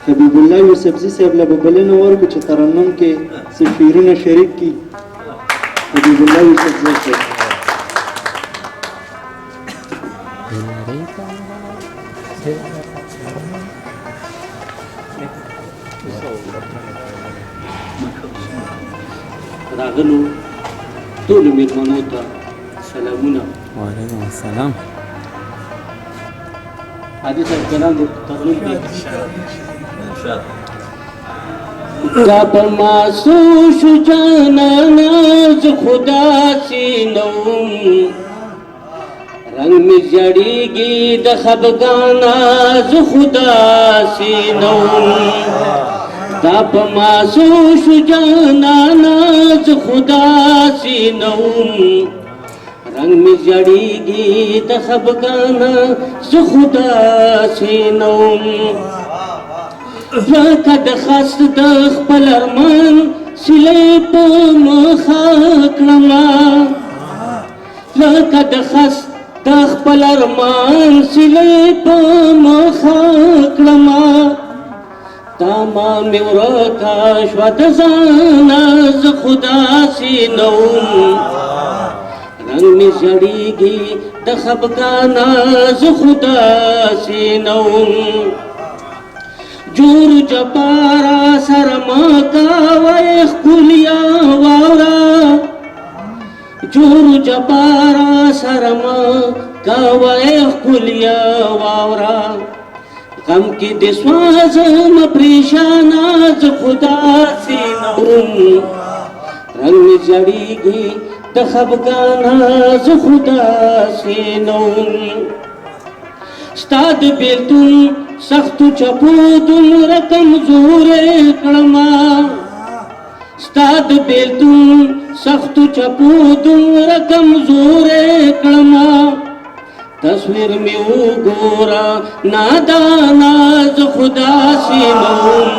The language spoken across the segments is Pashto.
حبیب الله یوسفزي صاحب له به بلنه ورکړو چې ترنم کې څه شعرونه شریک کړي. حبیب الله یوسفزي صاحب راغلو ټولو مېلمنو ته سلامونه. وعلیکم السلام. حاجي صاحب کلام دې ترنم کې دا په ماسو شو جانانا زه خدا سینوم رنگ می جړیږي د خفګانا زه خدا سینوم دا په ماسو شو جانانا زه خدا سینوم رنگ می جړیږي د خفګانا زه خدا سینوم لکه د خست د خپل ارمان سیلې په مخه کړمه لکه د خست د خپل ارمان سیلې په مخه کړمه تا ما مې ورکه شوه د ځانه زه خدا سینوم رنګ مې ژړېږي د خفګانه زه خدا سینوم جور جپارا سرما کاوی خکولیا واورا جور جپارا سرما کاوی خکولیا واورا غم کی دسوازم پریشانا ز خدا سینوم رنگ جڑیگی د خفگانا ز خدا سینوم ستاد بیلتون سختو چپو دومره کمزورې کړما ستاد بیلتون سختو چپو دومره کمزورې کړما تصویر مې وګوره نادانا زه خدا سینوم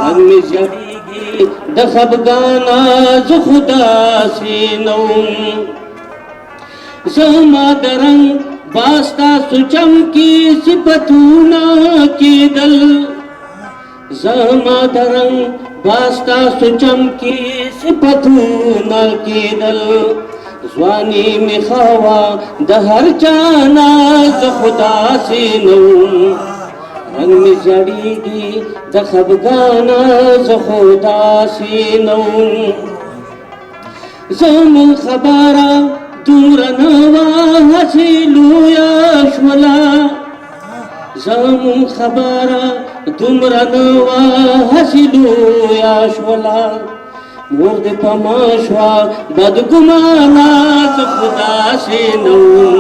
رنګ مې ژړېږي د خفګانا زه خدا سینوم زما د رنګ باستا سوچم کی صفتونا کی دل زما درنگ باستا سوچم کی صفتونا کی دل زوانی می خوا د هر چانا ز خدا سینوم رنگ می جړېږي د خفګانا ز خدا سینوم زمون خبره دومره نوا هسې لویه شوله زمون خبره دومره نوا هسې لویه شوله مور دې په ما شوه بدګمانه زه خدا سینوم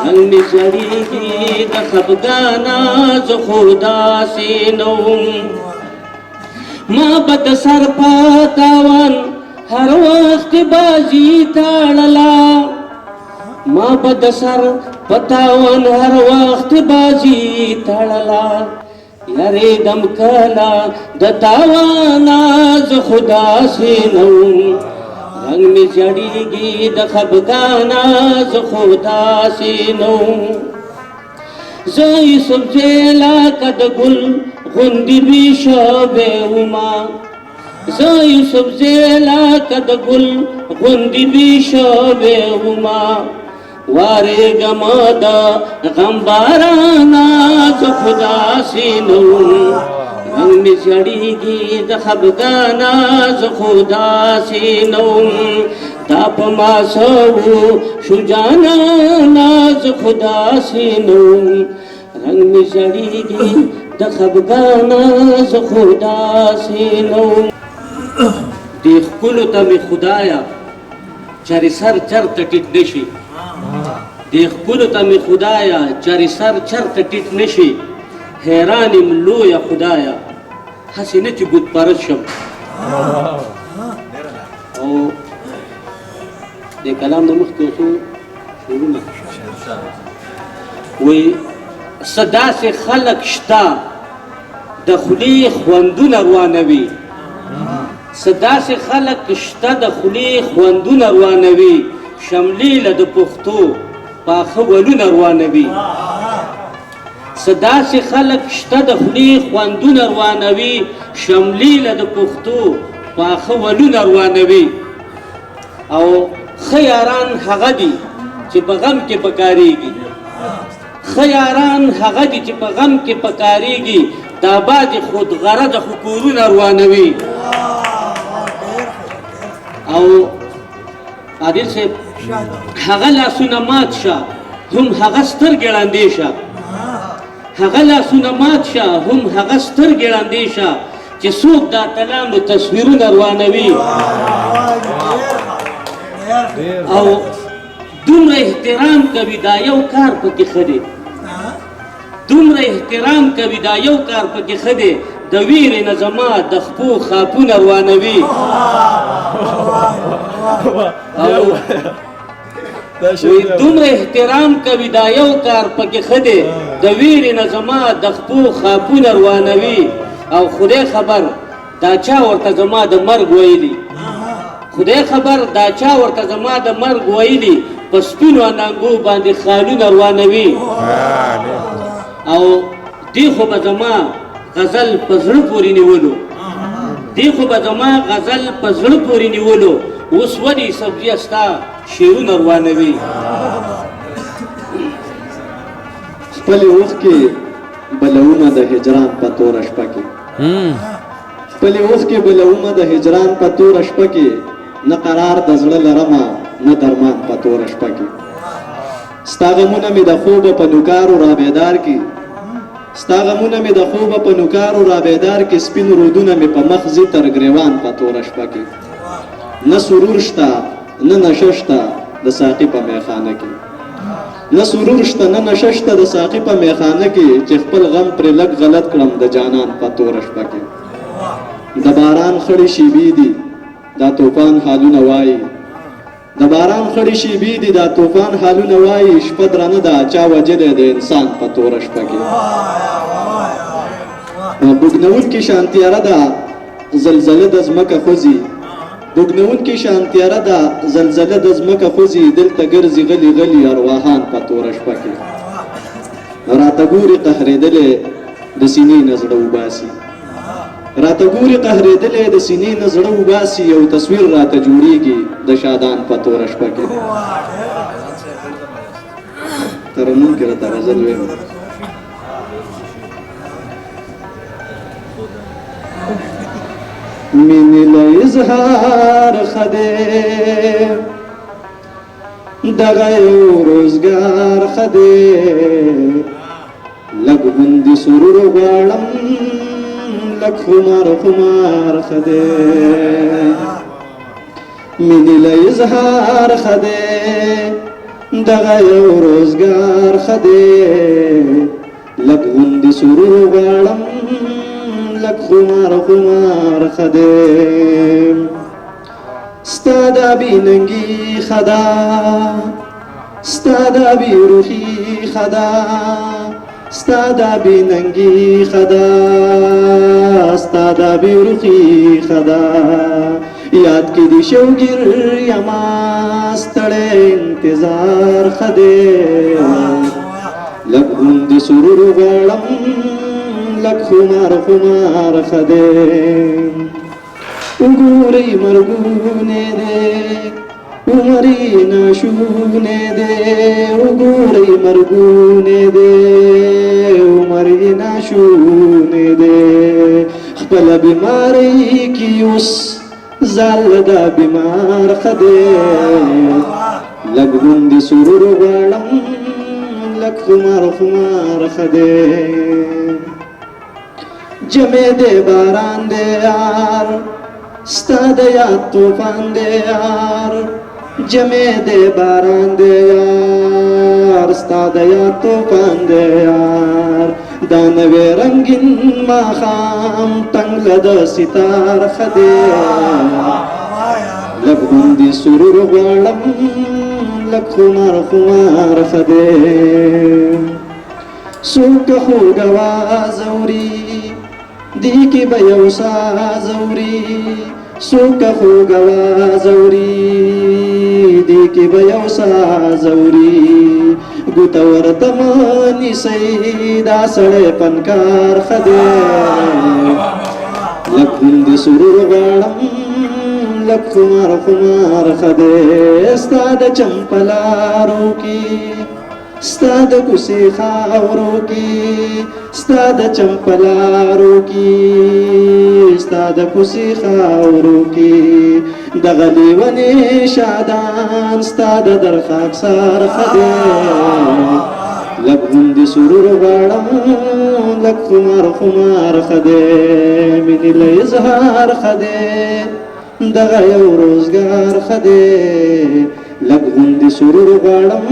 رنګ مې ژړېږي د خفګانه زه خدا سینوم ما به د سر په تاوان هر وخت بازی تاړلا ما به د سر پتاوان هر وخت بازی تاړلا یریدم کله د تاوانا زه خدا سینوم رنګ مې ژړېږي د خفګانا زه خدا سینوم زه یوسف جیلا که د ګل غوندې لوی شوی وما زه یوسف زیلا که د ګل غوندې لوی شوی وما وارېږمه د غم بارانه زه خدا سینوم رنګ مې ژړېږي د خفګانه زه خدا سینوم دا په ما سوو شو جانانه زه خدا سینوم رنګ مې ژړېږي د خفګانه زه خدا سینوم دې ښکلو ته مې خدایه چارې سر چرته ټیټ نشي دې ښکلو ته مې خدایه چارې سر چرته ټیټ نشي حیران یم لویه خدایه هسې نه چې بت پرست شم او دې کلام نه مخکې یو څو شعرونه وایي څه داسې خلک شته د خولې خوندونه روانوي څه داسې خلک شته د خولې خوندونه روانوي شملې له د پښتو پاخه ولونه روانوي داسې خلک شته د خولې خوندونه روانوي شملې له د پښتو پاخه ولونه روانوي او ښه یاران هغه دي چې په غم کې پکارېږي ښه یاران هغه دي چې په غم کې پکارېږي دا بعضې خودغرضه خو کورونه روانوي او عادل صاحب هغه لاسونه مات شه هم هغه سترګې ړندې شه هغه لاسونه مات شه هم هغه سترګې ړندې شه چې څوک د اتلانو تصویرونه روانوي او دومره احترام کوي دا یو کار پکې ښه دی دومره احترام کوي دا یو کار پکې ښه دی د ویرې نه زما د خپو خاپونه روانوي او دومره احترام کوي دا یو کار پکې ښه دی د ویرې نه زما د خپو خاپونه روانوي او خدای خبر دا چا ورته زما د مرګ ویلي خدای خبر دا چا ورته زما د مرګ ویلي په سپینو اننګو باندې خالونه روانوي او دی خو به زما غزل په زړه پورې نیولو دی خو به زما غزل په زړه پورې نیولو اوس ولې سبزیه ستا شعرونه روانوي خپلې اوښکې بلونه د هجران په توره شپه کې خپلې اوښکې بلونه د هجران په توره شپه کې نه قرار د زړه لرمه نه درمان په توره شپه کې ستا غمونه مې د خوبه په نوکارو رابیدار کې ستا غمونه مې د خوبه په نوکارو رابیدار کې سپین رودونه مې په مخ ځي تر ګریوان په توره شپه کې نه سرور شته نه نشه شته د ساقي په میخانه کې نه سرور شته نه نشه شته د ساقي په میخانه کې چې خپل غم پرې لږ غلط کړم د جانان په توره شپه کې د باران خړې شیبې دي دا طوفان حالونه وایي د باران خړې شیبې دي دا طوفان حالونه وایي شپه درنه ده چا وجلې د انسان په توره شپه کې بوږنونکې شانتیاره ده زلزله د ځمکه خوځي بوږنونکې شانتیاره ده زلزله د ځمکه خوځي دلته ګرځي غلي غلي ارواحان په توره شپه کې راته ګوري قهرېدلې د سینې نه زړه وباسي راته ګوري قهرېدلې د سینې نه زړه وباسي یو تصویر راته جوړیږي د شادان په توره شپه کې ترنم کې راته غزل ویم مینې له اظهار ښه دی دغه یو روزګار ښه دی لږ غوندې سرور غواړم لږ خمار خمار ښه دی مینې له اظهار ښه دی دغه یو روزګار ښه دی لږ غوندې سرور غواړم لږ خمار خمار ښه دی ستا دا بېننګي ښه ده ستا دا بېروحي ښه ده ستا دا بېننګي ښه ده ستا دا بېروحي ښه ده یاد کې دي شوګیر یما ستړی انتظار ښه دی لږ غوندې سرور غواړم لږ خمار خمار ښه دی وګورئ مرګونه دی عمر یې ناشونه دی وګورئ مرګونه دی عمر یې ناشونه دی خپله بیمارۍ کې اوس ځان له دا بیمار ښه دی لږ غوندې سرور غواړم لږ خمار خمار ښه دی جمع دی باران دی یار ستا د یاد طوفان دی یار جمع دی باران دی یار ستا د یاد طوفان دی یار دا نوی رنگین ماښام تنګ له د ستار ښه دی لږ غوندې سرور غواړم لږ خمار خمار ښه دی څوک خوږ اواز اوري دی کې به یو ساز اوري څوک خوږ اواز اوري دی کې به یو ساز اوري ګوته ورته مه نیسئ دا سړی فنکار ښه دی لږ غوندې سرور غواړم لږ خمار خمار ښه دی ستا د چمپلارو کې ستا د کوڅې خاورو کې ستا د چمپلارو کې ستا د کوڅې خاورو کې دغه لیونې شادان ستا د در خاکسار ښه دی لږ غوندې سرور غواړم لږ خمار خمار ښه دی مینې له اظهار ښه دی دغه یو روزګار ښه دی لږ غوندې سرور غواړم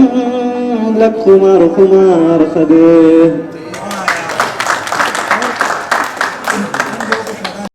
لږ خمار خمار ښه دی